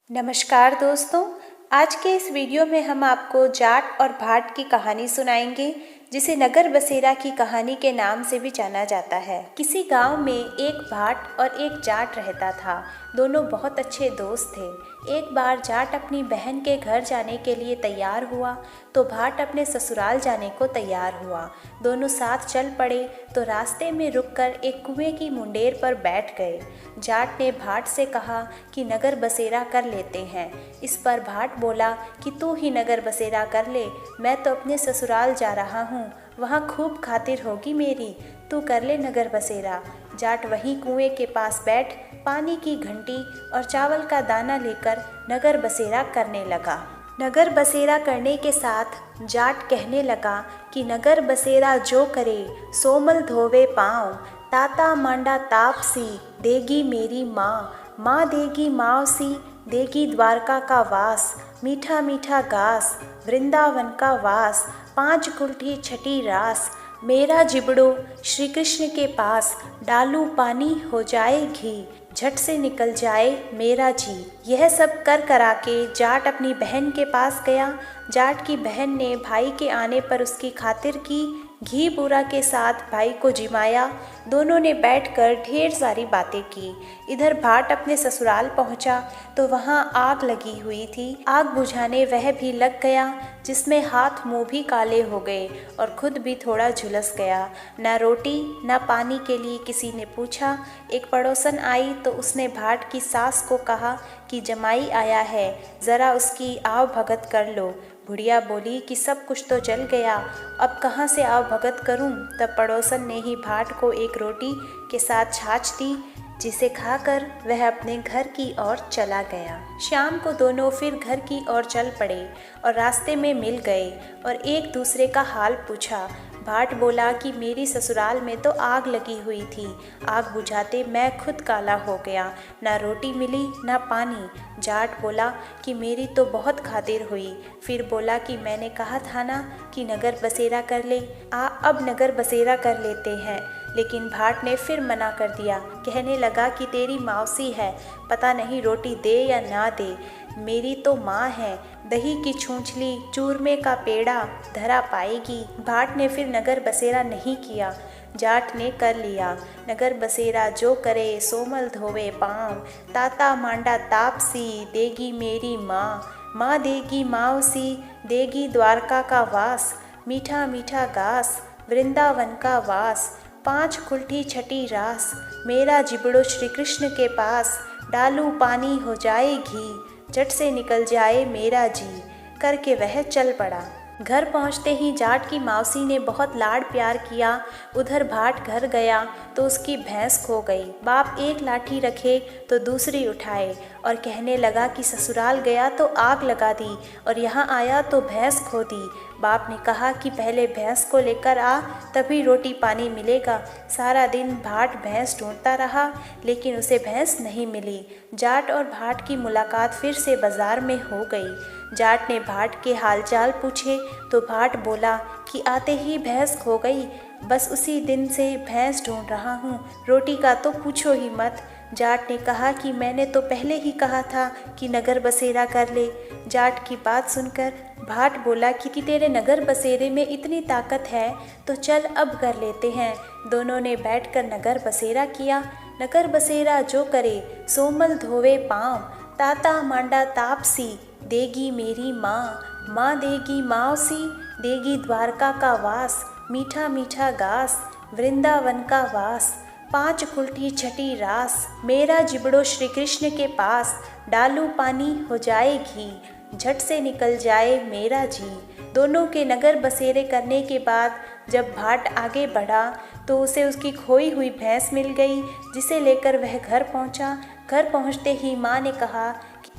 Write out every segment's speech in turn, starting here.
नमस्कार दोस्तों। आज के इस वीडियो में हम आपको जाट और भाट की कहानी सुनाएंगे, जिसे नगर बसेरा की कहानी के नाम से भी जाना जाता है। किसी गांव में एक भाट और एक जाट रहता था। दोनों बहुत अच्छे दोस्त थे। एक बार जाट अपनी बहन के घर जाने के लिए तैयार हुआ तो भाट अपने ससुराल जाने को तैयार हुआ। दोनों साथ चल पड़े तो रास्ते में रुककर एक कुएं की मुंडेर पर बैठ गए। जाट ने भाट से कहा कि नगर बसेरा कर लेते हैं। इस पर भाट बोला कि तू ही नगर बसेरा कर ले, मैं तो अपने ससुराल जा रहा हूँ, वहाँ खूब खातिर होगी मेरी, तू कर ले नगर बसेरा। जाट वहीं कुएं के पास बैठ पानी की घंटी और चावल का दाना लेकर नगर बसेरा करने लगा। नगर बसेरा करने के साथ जाट कहने लगा कि नगर बसेरा जो करे सोमल धोवे पाँव, ताता मांडा तापसी देगी मेरी माँ, माँ देगी मावसी देगी द्वारका का वास, मीठा मीठा घास वृंदावन का वास, पाँच कुल्ठी छठी रास, मेरा जिबड़ो श्री कृष्ण के पास, डालू पानी हो जाए घी, झट से निकल जाए मेरा जी। यह सब कर करा के जाट अपनी बहन के पास गया। जाट की बहन ने भाई के आने पर उसकी खातिर की, घी बूरा के साथ भाई को जिमाया। दोनों ने बैठकर ढेर सारी बातें की। इधर भाट अपने ससुराल पहुंचा तो वहां आग लगी हुई थी। आग बुझाने वह भी लग गया, जिसमें हाथ मुंह भी काले हो गए और खुद भी थोड़ा झुलस गया। न रोटी न पानी के लिए किसी ने पूछा। एक पड़ोसन आई तो उसने भाट की सास को कहा कि जमाई आया है, ज़रा उसकी आव भगत कर लो। बुढ़िया बोली कि सब कुछ तो जल गया, अब कहाँ से आव भगत करूं। तब पड़ोसन ने ही भाट को एक रोटी के साथ छाछ दी, जिसे खाकर वह अपने घर की ओर चला गया। शाम को दोनों फिर घर की ओर चल पड़े और रास्ते में मिल गए और एक दूसरे का हाल पूछा। भाट बोला कि मेरी ससुराल में तो आग लगी हुई थी, आग बुझाते मैं खुद काला हो गया, ना रोटी मिली ना पानी। जाट बोला कि मेरी तो बहुत खातिर हुई। फिर बोला कि मैंने कहा था ना कि नगर बसेरा कर ले, अब नगर बसेरा कर लेते हैं। लेकिन भाट ने फिर मना कर दिया। कहने लगा कि तेरी मौसी है, पता नहीं रोटी दे या ना दे, मेरी तो माँ है, दही की छूंछली चूरमे का पेड़ा धरा पाएगी। भाट ने फिर नगर बसेरा नहीं किया, जाट ने कर लिया। नगर बसेरा जो करे सोमल धोवे पाँव, ताता मांडा तापसी देगी मेरी माँ, माँ देगी मावसी देगी द्वारका का वास, मीठा मीठा घास वृंदावन का वास, पाँच कुल्ठी छठी रास, मेरा जिबड़ो श्री कृष्ण के पास, डालू पानी हो जाए घी, झट से निकल जाए मेरा जी। करके वह चल पड़ा। घर पहुंचते ही जाट की मौसी ने बहुत लाड प्यार किया। उधर भाट घर गया तो उसकी भैंस खो गई। बाप एक लाठी रखे तो दूसरी उठाए और कहने लगा कि ससुराल गया तो आग लगा दी और यहाँ आया तो भैंस खो दी। बाप ने कहा कि पहले भैंस को लेकर आ, तभी रोटी पानी मिलेगा। सारा दिन भाट भैंस ढूंढता रहा, लेकिन उसे भैंस नहीं मिली। जाट और भाट की मुलाकात फिर से बाजार में हो गई। जाट ने भाट के हालचाल पूछे तो भाट बोला कि आते ही भैंस खो गई, बस उसी दिन से भैंस ढूंढ रहा हूँ, रोटी का तो पूछो ही मत। जाट ने कहा कि मैंने तो पहले ही कहा था कि नगर बसेरा कर ले। जाट की बात सुनकर भाट बोला कि तेरे नगर बसेरे में इतनी ताकत है तो चल अब कर लेते हैं। दोनों ने बैठकर नगर बसेरा किया। नगर बसेरा जो करे सोमल धोवे पाँव, ताता मांडा तापसी देगी मेरी माँ, माँ देगी मावसी देगी द्वारका का वास, मीठा मीठा घास वृंदावन का वास, पाँच कुल्ठी छठी रास, मेरा जिबड़ो श्री कृष्ण के पास, डालू पानी हो जाए घी, झट से निकल जाए मेरा जी। दोनों के नगर बसेरे करने के बाद जब भाट आगे बढ़ा तो उसे उसकी खोई हुई भैंस मिल गई, जिसे लेकर वह घर पहुंचा। घर पहुंचते ही माँ ने कहा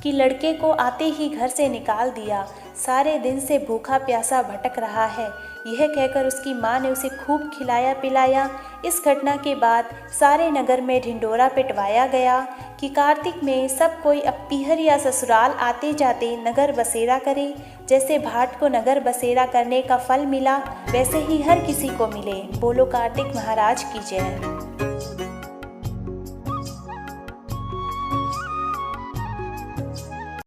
कि लड़के को आते ही घर से निकाल दिया, सारे दिन से भूखा प्यासा भटक रहा है। यह कहकर उसकी माँ ने उसे खूब खिलाया पिलाया। इस घटना के बाद सारे नगर में ढिंढोरा पिटवाया गया कि कार्तिक में सब कोई अब पीहर या ससुराल आते जाते नगर बसेरा करे। जैसे भाट को नगर बसेरा करने का फल मिला, वैसे ही हर किसी को मिले। बोलो कार्तिक महाराज की जय।